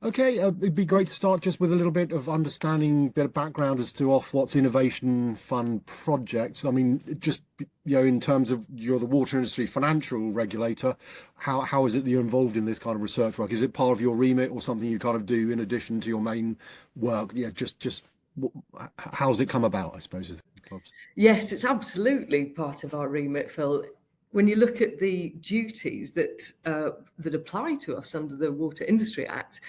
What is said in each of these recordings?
Okay, it'd be great to start just with a little bit of understanding, bit of background as to Ofwat's Innovation Fund projects. I mean, just in terms of you're the water industry financial regulator, how is it that you're involved in this kind of research work? Is it part of your remit or something you kind of do in addition to your main work? Yeah, just how's it come about, I suppose, is the clubs. Yes, it's absolutely part of our remit, Phil. When you look at the duties that apply to us under the Water Industry Act,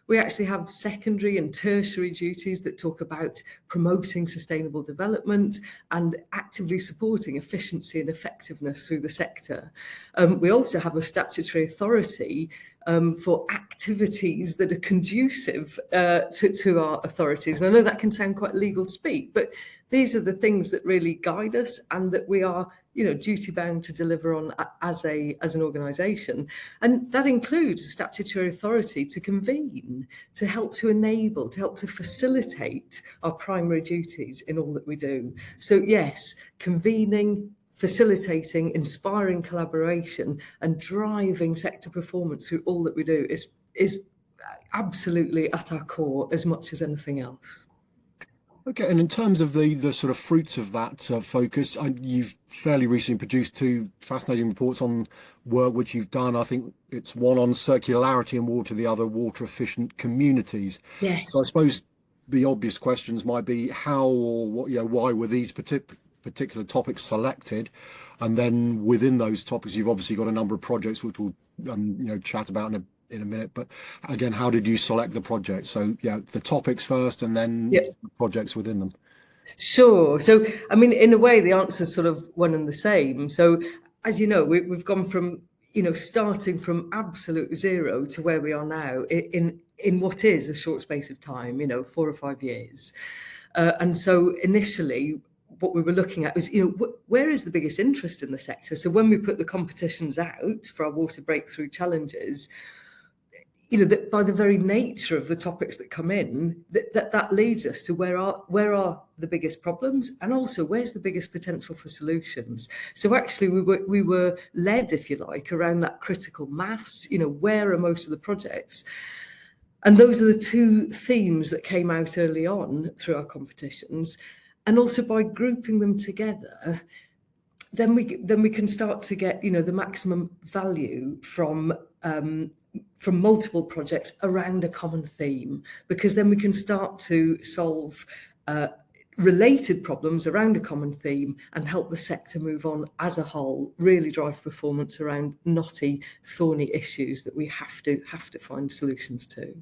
we actually have secondary and tertiary duties that talk about promoting sustainable development and actively supporting efficiency and effectiveness through the sector. We also have a statutory authority for activities that are conducive to our authorities. And I know that can sound quite legal speak, but these are the things that really guide us and that we are, duty bound to deliver on as an organisation. And that includes a statutory authority to convene, to help to enable, to help to facilitate our primary duties in all that we do. So yes, convening, facilitating, inspiring collaboration and driving sector performance through all that we do is absolutely at our core as much as anything else. Okay, and in terms of the sort of fruits of that focus, you've fairly recently produced two fascinating reports on work which you've done. I think it's one on circularity in water, the other water efficient communities. Yes. So I suppose the obvious questions might be how or what, why were these particular topics selected? And then within those topics, you've obviously got a number of projects which we'll chat about in a minute, but again, how did you select the project? So the topics first and then the projects within them. Sure. So I mean, in a way the answer is sort of one and the same. So as you know, we've gone from starting from absolute zero to where we are now in what is a short space of time, 4 or 5 years. And so initially what we were looking at was, where is the biggest interest in the sector? So when we put the competitions out for our water breakthrough challenges, that by the very nature of the topics that come in, that leads us to where are the biggest problems and also where's the biggest potential for solutions. So actually we were led, if you like, around that critical mass, where are most of the projects? And those are the two themes that came out early on through our competitions. And also by grouping them together, then we can start to get, the maximum value from multiple projects around a common theme, because then we can start to solve related problems around a common theme and help the sector move on as a whole, really drive performance around knotty, thorny issues that we have to find solutions to.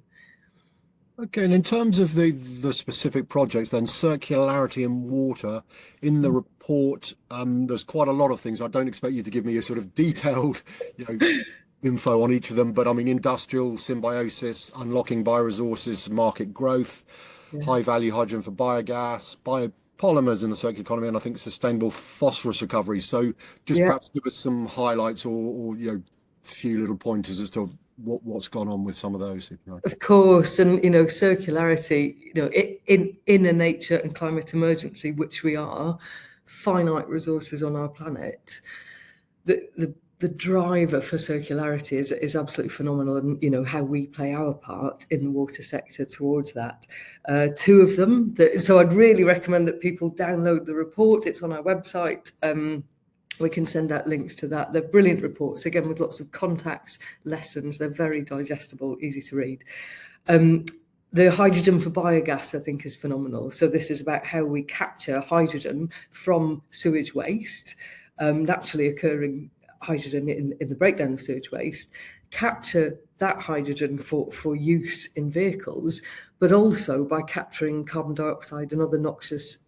Okay, and in terms of the specific projects, then circularity in water, in the report, there's quite a lot of things. I don't expect you to give me a sort of detailed, info on each of them, but I mean, industrial symbiosis, unlocking bioresources, market growth, high value hydrogen for biogas, biopolymers in the circular economy, and I think sustainable phosphorus recovery. So just perhaps give us some highlights or few little pointers as to what's gone on with some of those. Of course, and circularity, in a nature and climate emergency, which we are, finite resources on our planet, the driver for circularity is absolutely phenomenal, and how we play our part in the water sector towards that. Two of them, so I'd really recommend that people download the report. It's on our website. We can send out links to that. They're brilliant reports, again, with lots of contacts, lessons. They're very digestible, easy to read. The hydrogen for biogas, I think, is phenomenal. So this is about how we capture hydrogen from sewage waste, naturally occurring hydrogen in the breakdown of sewage waste, capture that hydrogen for use in vehicles, but also by capturing carbon dioxide and other noxious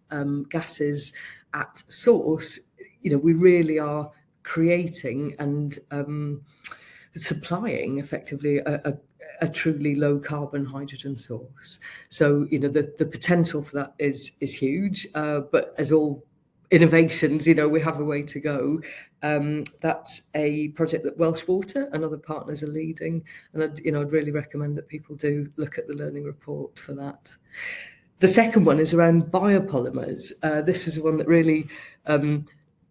gases at source. We really are creating and supplying effectively a truly low carbon hydrogen source. So, the potential for that is huge, but as all innovations, we have a way to go. That's a project that Welsh Water and other partners are leading, and I'd really recommend that people do look at the learning report for that. The second one is around biopolymers. This is one that really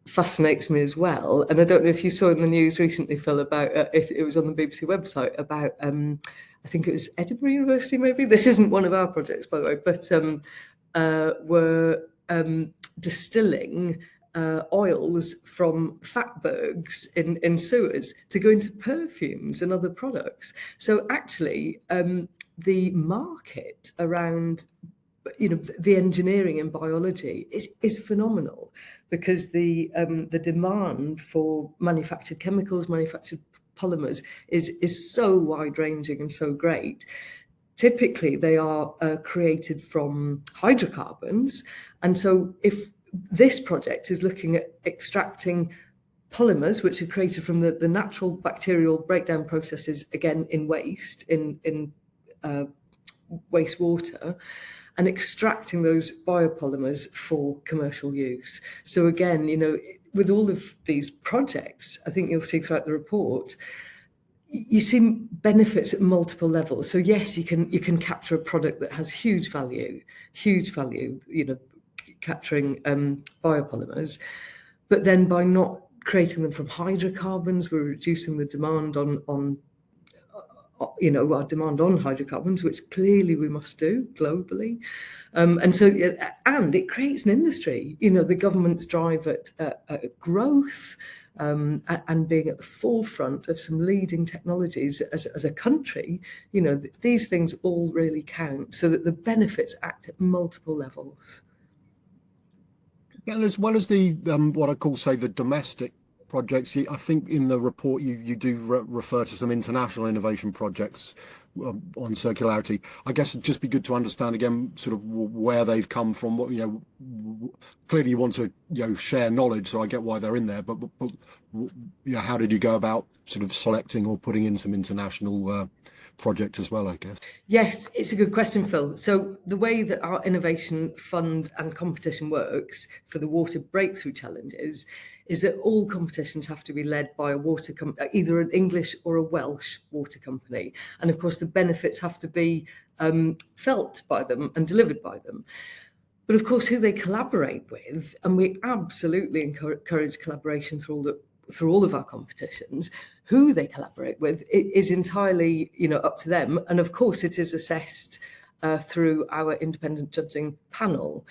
fascinates me as well, and I don't know if you saw in the news recently, Phil, about it was on the BBC website about I think it was Edinburgh University, maybe. This isn't one of our projects, by the way, but were distilling oils from fatbergs in sewers to go into perfumes and other products. So actually, the market around the engineering and biology is phenomenal, because the demand for manufactured chemicals, manufactured polymers is so wide ranging and so great. Typically, they are created from hydrocarbons, and so if this project is looking at extracting polymers which are created from the natural bacterial breakdown processes, again in wastewater, and extracting those biopolymers for commercial use. So again, with all of these projects, I think you'll see throughout the report, you see benefits at multiple levels. So yes, you can capture a product that has huge value, capturing biopolymers, but then by not creating them from hydrocarbons, we're reducing the demand on our demand on hydrocarbons, which clearly we must do globally. And it creates an industry. The government's drive at growth, and being at the forefront of some leading technologies as a country, these things all really count, so that the benefits act at multiple levels. And as well as the what I call, say, the domestic projects, I think in the report you do refer to some international innovation projects on circularity. I guess it'd just be good to understand again sort of where they've come from. What clearly you want to share knowledge, so I get why they're in there. But how did you go about sort of selecting or putting in some international project as well, I guess? Yes, it's a good question, Phil. So the way that our innovation fund and competition works for the water breakthrough challenges is that all competitions have to be led by a water company, either an English or a Welsh water company. And of course, the benefits have to be felt by them and delivered by them. But of course, who they collaborate with, and we absolutely encourage collaboration through all of our competitions, who they collaborate with is entirely up to them. And of course, it is assessed through our independent judging panel.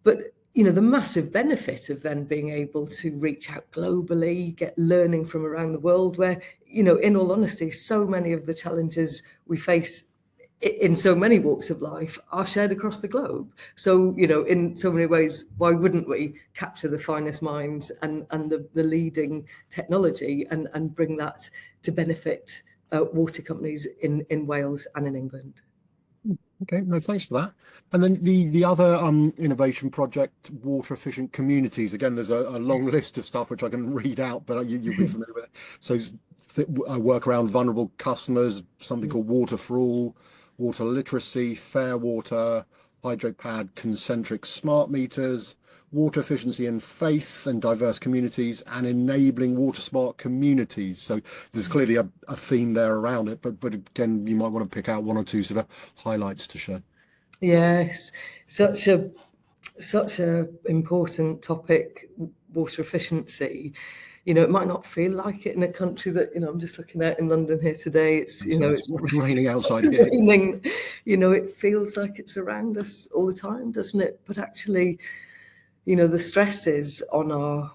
But the massive benefit of then being able to reach out globally, get learning from around the world, where, in all honesty, so many of the challenges we face in so many walks of life are shared across the globe. So, in so many ways, why wouldn't we capture the finest minds and the leading technology and bring that to benefit water companies in Wales and in England? Okay, no, thanks for that. And then the other innovation project, water efficient communities. Again, there's a long list of stuff which I can read out, but you'll be familiar with it. So I work around vulnerable customers, something called Water for All, water literacy, fair water, hydropad, concentric smart meters, water efficiency and faith and diverse communities, and enabling water smart communities. So there's clearly a theme there around it, but again, you might want to pick out one or two sort of highlights to show. Yes, such a important topic, water efficiency. It might not feel like it in a country that, I'm just looking out in London here today. It's raining outside here. Raining, it feels like it's around us all the time, doesn't it? But actually, the stresses on our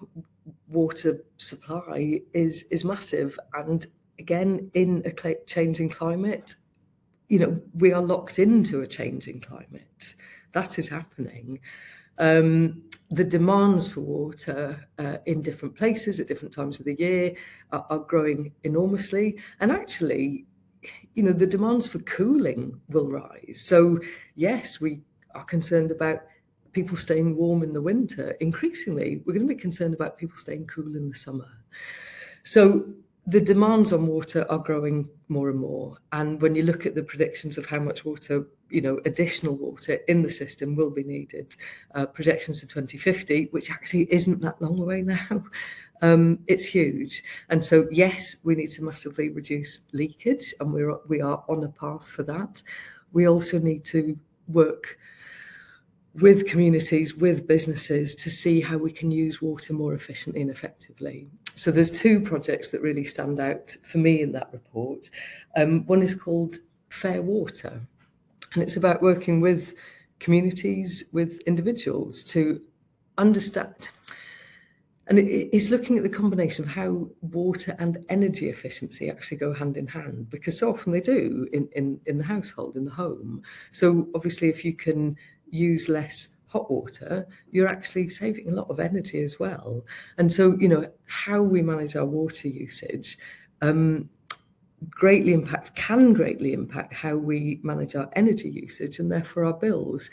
water supply is massive. And again, in a changing climate, we are locked into a changing climate. That is happening. The demands for water in different places at different times of the year are growing enormously. And actually, the demands for cooling will rise. So yes, we are concerned about people staying warm in the winter. Increasingly, we're going to be concerned about people staying cool in the summer. So the demands on water are growing more and more. And when you look at the predictions of how much water, additional water in the system will be needed, projections to 2050, which actually isn't that long away now, it's huge. And so, yes, we need to massively reduce leakage, and we are on a path for that. We also need to work with communities, with businesses, to see how we can use water more efficiently and effectively. So there's two projects that really stand out for me in that report. One is called fair water. And it's about working with communities, with individuals to understand. And it's looking at the combination of how water and energy efficiency actually go hand in hand, because so often they do in the household, in the home. So obviously, if you can use less hot water, you're actually saving a lot of energy as well. And so, how we manage our water usage can greatly impact how we manage our energy usage and therefore our bills.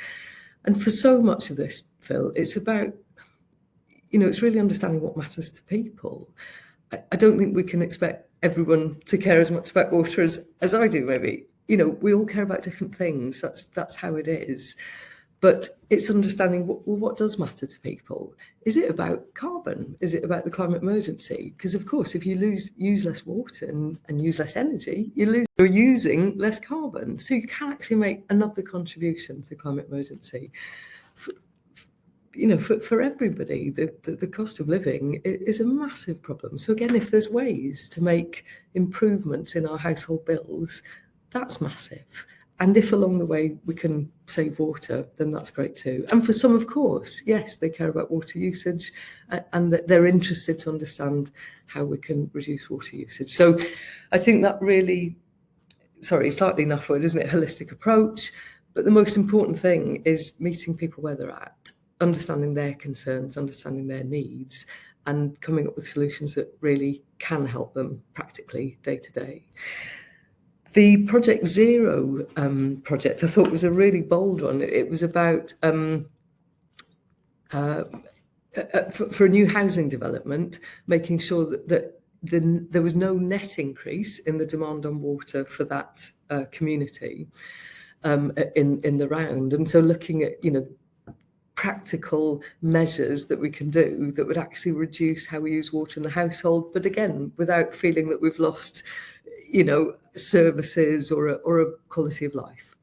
And for so much of this, Phil, it's about it's really understanding what matters to people. I don't think we can expect everyone to care as much about water as I do, maybe. We all care about different things. That's how it is. But it's understanding what does matter to people. Is it about carbon? Is it about the climate emergency? Because, of course, if you use less water and use less energy, you're using less carbon. So you can actually make another contribution to the climate emergency. For everybody, the cost of living is a massive problem. So again, if there's ways to make improvements in our household bills, that's massive. And if along the way we can save water, then that's great too. And for some, of course, yes, they care about water usage and that they're interested to understand how we can reduce water usage. So I think that really, slightly enough word, isn't it? Holistic approach. But the most important thing is meeting people where they're at, understanding their concerns, understanding their needs, and coming up with solutions that really can help them practically day to day. The Project Zero project I thought was a really bold one. It was about for a new housing development, making sure that there was no net increase in the demand on water for that community in the round. And so looking at practical measures that we can do that would actually reduce how we use water in the household, but again, without feeling that we've lost services or a quality of life.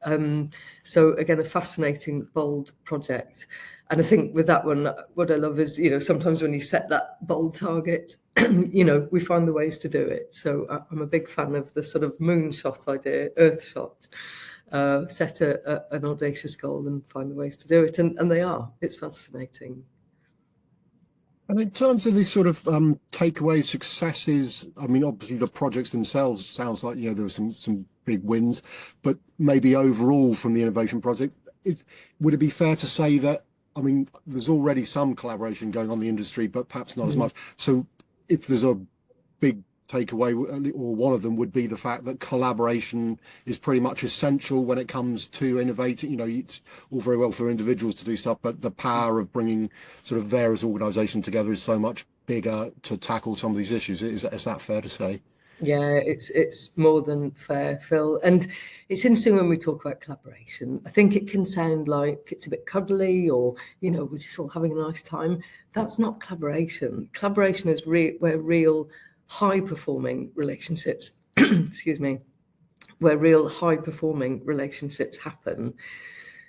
So again, a fascinating, bold project. And I think with that one, what I love is, sometimes when you set that bold target, we find the ways to do it. So I'm a big fan of the sort of moonshot idea, earth shot. Set an audacious goal and find the ways to do it. And they are. It's fascinating. And in terms of these sort of takeaway successes, I mean, obviously the projects themselves sounds like, there were some big wins, but maybe overall from the innovation project, would it be fair to say that, I mean, there's already some collaboration going on in the industry, but perhaps not as much. So if there's a big takeaway, or one of them would be the fact that collaboration is pretty much essential when it comes to innovating. It's all very well for individuals to do stuff, but the power of bringing sort of various organizations together is so much bigger to tackle some of these issues. Is that fair to say? Yeah, it's more than fair, Phil. And it's interesting when we talk about collaboration. I think it can sound like it's a bit cuddly or, we're just all having a nice time. That's not collaboration. Collaboration is where real high-performing relationships, excuse me, where real high-performing relationships happen.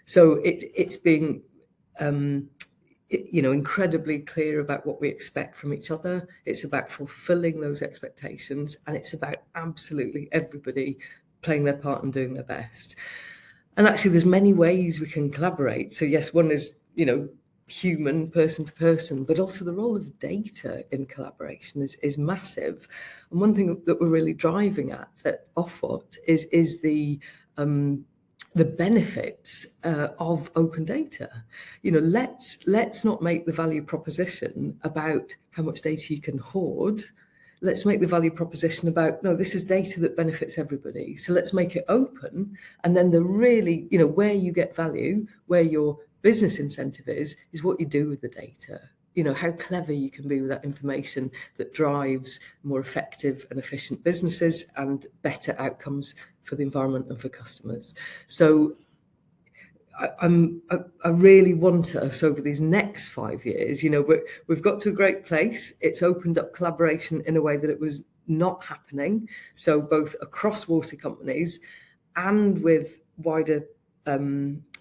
So it's being, incredibly clear about what we expect from each other. It's about fulfilling those expectations, and it's about absolutely everybody playing their part and doing their best. And actually, there's many ways we can collaborate. So yes, one is, human, person to person, but also the role of data in collaboration is massive. And one thing that we're really driving at Ofwat is the benefits of open data. Let's not make the value proposition about how much data you can hoard. Let's make the value proposition about, no, this is data that benefits everybody. So let's make it open. And then the really, where you get value, where your business incentive is what you do with the data. How clever you can be with that information that drives more effective and efficient businesses and better outcomes for the environment and for customers. So I really want us over these next 5 years, we've got to a great place. It's opened up collaboration in a way that it was not happening. So both across water companies and with wider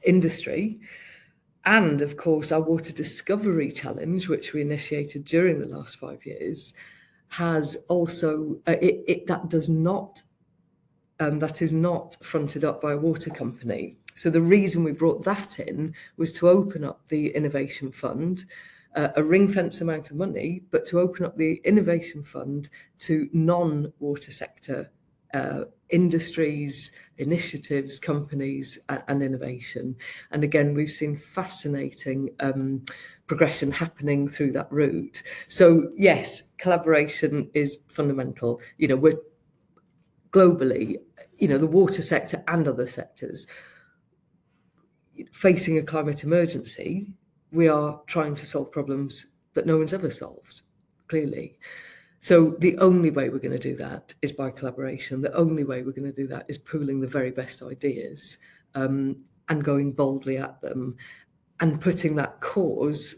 industry. And of course, our water discovery challenge, which we initiated during the last 5 years, has also, that does not that is not fronted up by a water company. So the reason we brought that in was to open up the Innovation Fund, a ring-fence amount of money, but to open up the Innovation Fund to non-water sector industries, initiatives, companies, and innovation. And again, we've seen fascinating progression happening through that route. So yes, collaboration is fundamental. We're globally, the water sector and other sectors facing a climate emergency. We are trying to solve problems that no one's ever solved, clearly. So the only way we're going to do that is by collaboration. The only way we're going to do that is pooling the very best ideas and going boldly at them and putting that cause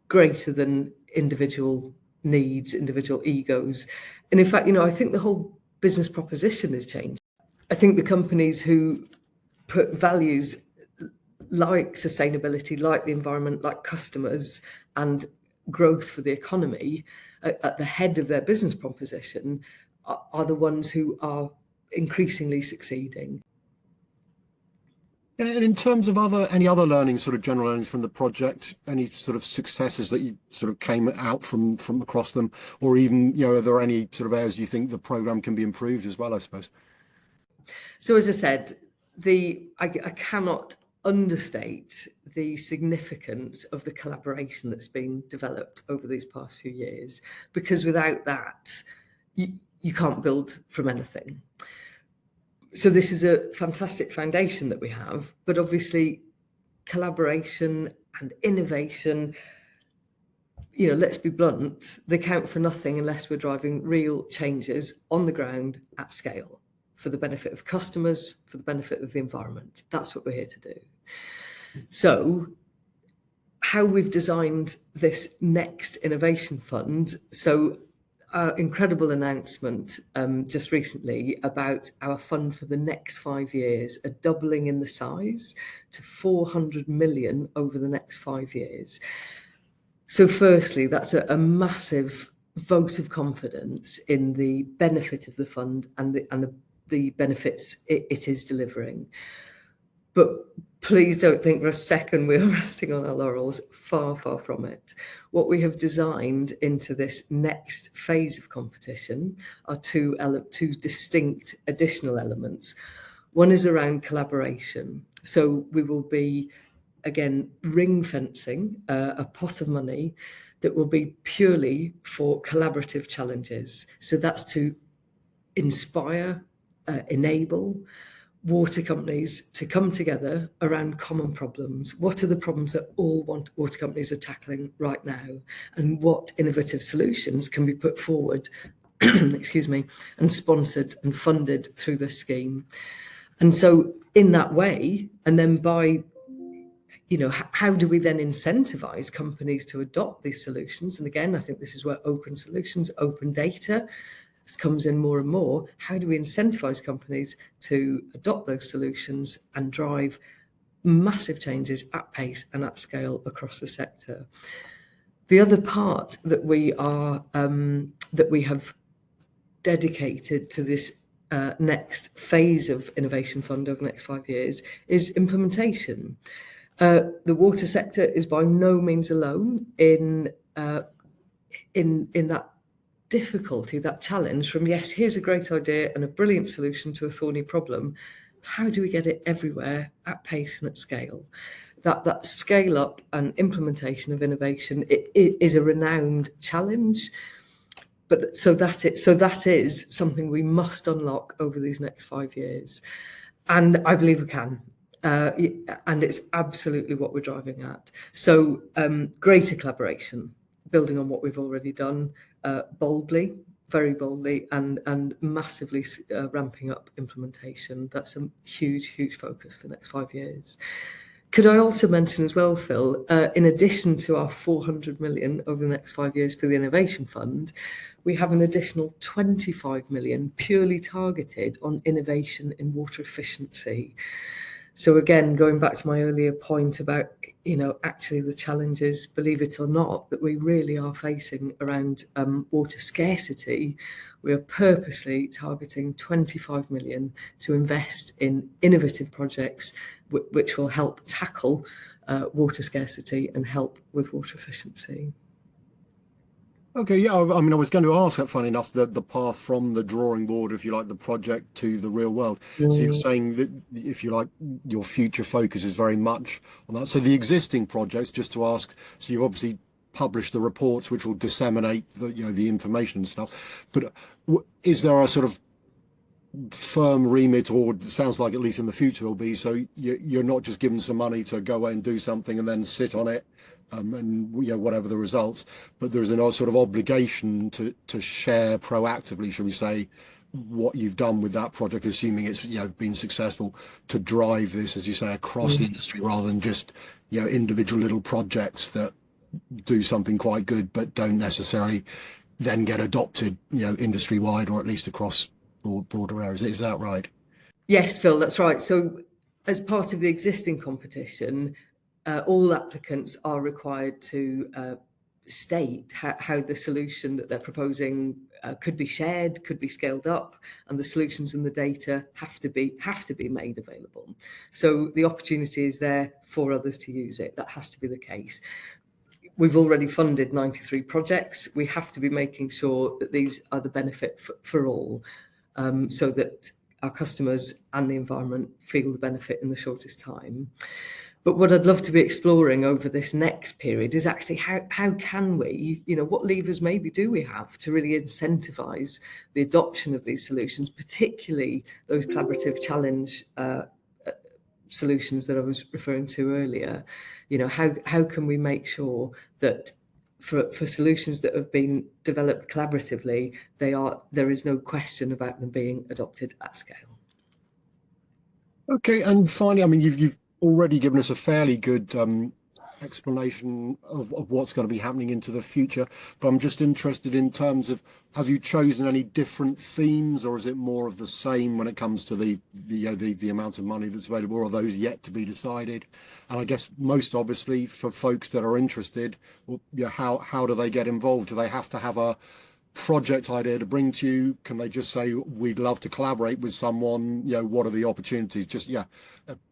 greater than individual needs, individual egos. And in fact, I think the whole business proposition has changed. I think the companies who put values like sustainability, like the environment, like customers and growth for the economy at the head of their business proposition are the ones who are increasingly succeeding. And in terms of any other learnings, sort of general learnings from the project, any sort of successes that you sort of came out from across them, or even, are there any sort of areas you think the programme can be improved as well, I suppose? So as I said, I cannot understate the significance of the collaboration that's been developed over these past few years, because without that, you can't build from anything. So this is a fantastic foundation that we have, but obviously collaboration and innovation, let's be blunt, they count for nothing unless we're driving real changes on the ground at scale for the benefit of customers, for the benefit of the environment. That's what we're here to do. So how we've designed this next innovation fund. So incredible announcement just recently about our fund for the next 5 years, a doubling in the size to 400 million over the next 5 years. So firstly, that's a massive vote of confidence in the benefit of the fund and the benefits it is delivering. But please don't think for a second we're resting on our laurels. Far, far from it. What we have designed into this next phase of competition are two distinct additional elements. One is around collaboration. So we will be, again, ring fencing a pot of money that will be purely for collaborative challenges. So that's to inspire, enable water companies to come together around common problems. What are the problems that all water companies are tackling right now? And what innovative solutions can be put forward, and sponsored and funded through this scheme? And so in that way, and then by, how do we then incentivize companies to adopt these solutions? And again, I think this is where open solutions, open data comes in more and more. How do we incentivize companies to adopt those solutions and drive massive changes at pace and at scale across the sector? The other part that we have dedicated to this next phase of Innovation Fund over the next 5 years is implementation. The water sector is by no means alone in that difficulty, that challenge from, yes, here's a great idea and a brilliant solution to a thorny problem. How do we get it everywhere at pace and at scale? That scale up and implementation of innovation it is a renowned challenge. But so that is something we must unlock over these next 5 years. And I believe we can. And it's absolutely what we're driving at. So greater collaboration, building on what we've already done, boldly, very boldly, and massively ramping up implementation. That's a huge, huge focus for the next 5 years. Could I also mention as well, Phil, in addition to our 400 million over the next 5 years for the Innovation Fund, we have an additional 25 million purely targeted on innovation in water efficiency. So again, going back to my earlier point about, actually the challenges, believe it or not, that we really are facing around water scarcity, we are purposely targeting 25 million to invest in innovative projects which will help tackle water scarcity and help with water efficiency. Okay, yeah, I mean, I was going to ask that, funny enough, the path from the drawing board, if you like, the project to the real world. So you're saying that, if you like, your future focus is very much on that. So the existing projects, just to ask, so you've obviously published the reports which will disseminate the information and stuff. But is there a sort of firm remit, or it sounds like at least in the future there'll be, so you're not just given some money to go away and do something and then sit on it, and whatever the results, but there's a sort of obligation to share proactively, shall we say, what you've done with that project, assuming it's been successful, to drive this, as you say, across the industry, rather than just individual little projects that do something quite good but don't necessarily then get adopted industry wide, or at least across broader areas. Is that right? Yes, Phil, that's right. So as part of the existing competition, all applicants are required to state how the solution that they're proposing could be shared, could be scaled up, and the solutions and the data have to be made available. So the opportunity is there for others to use it. That has to be the case. We've already funded 93 projects. We have to be making sure that these are the benefit for all, so that our customers and the environment feel the benefit in the shortest time. But what I'd love to be exploring over this next period is actually how can we, what levers maybe do we have to really incentivise the adoption of these solutions, particularly those collaborative challenge solutions that I was referring to earlier. How can we make sure that for solutions that have been developed collaboratively, there is no question about them being adopted at scale. Okay, and finally, I mean, you've already given us a fairly good explanation of what's going to be happening into the future, but I'm just interested in terms of, have you chosen any different themes, or is it more of the same when it comes to the amount of money that's available, or are those yet to be decided? And I guess most obviously for folks that are interested, well, how do they get involved? Do they have to have a project idea to bring to you? Can they just say, we'd love to collaborate with someone? What are the opportunities?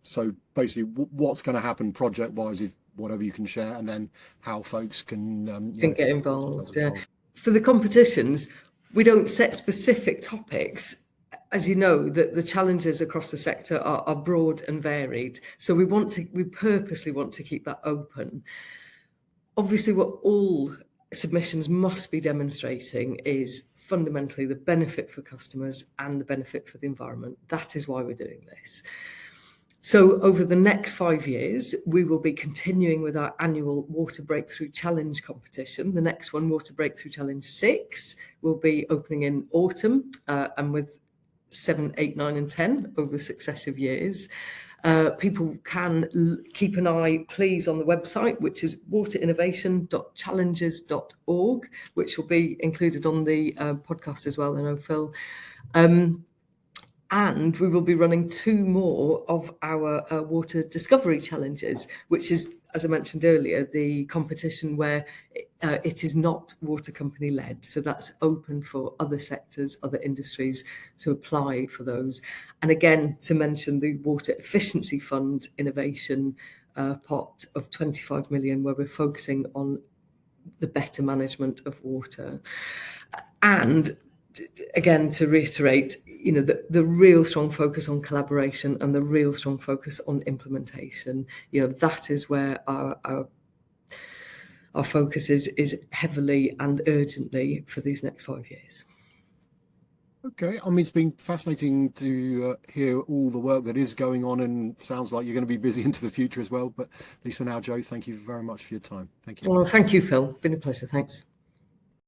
So basically, what's going to happen project wise, if whatever you can share, and then how folks can get involved. Yeah. For the competitions, we don't set specific topics. As you know, the challenges across the sector are broad and varied. So we purposely want to keep that open. Obviously, what all submissions must be demonstrating is fundamentally the benefit for customers and the benefit for the environment. That is why we're doing this. So over the next 5 years, we will be continuing with our annual Water Breakthrough Challenge competition. The next one, Water Breakthrough Challenge 6, will be opening in autumn, and with 7, 8, 9 and 10 over successive years. People can keep an eye, please, on the website, which is waterinnovation.challenges.org, which will be included on the podcast as well, I know, Phil. And we will be running 2 more of our water discovery challenges, which is, as I mentioned earlier, the competition where it is not water company led. So that's open for other sectors, other industries to apply for those. And again, to mention the Water Efficiency Fund Innovation pot of 25 million, where we're focusing on the better management of water. And again, to reiterate, the real strong focus on collaboration and the real strong focus on implementation, that is where our focus is heavily and urgently for these next 5 years. Okay, I mean, it's been fascinating to hear all the work that is going on, and sounds like you're going to be busy into the future as well. But at least for now, Jo, thank you very much for your time. Thank you. Well, thank you, Phil. Been a pleasure. Thanks.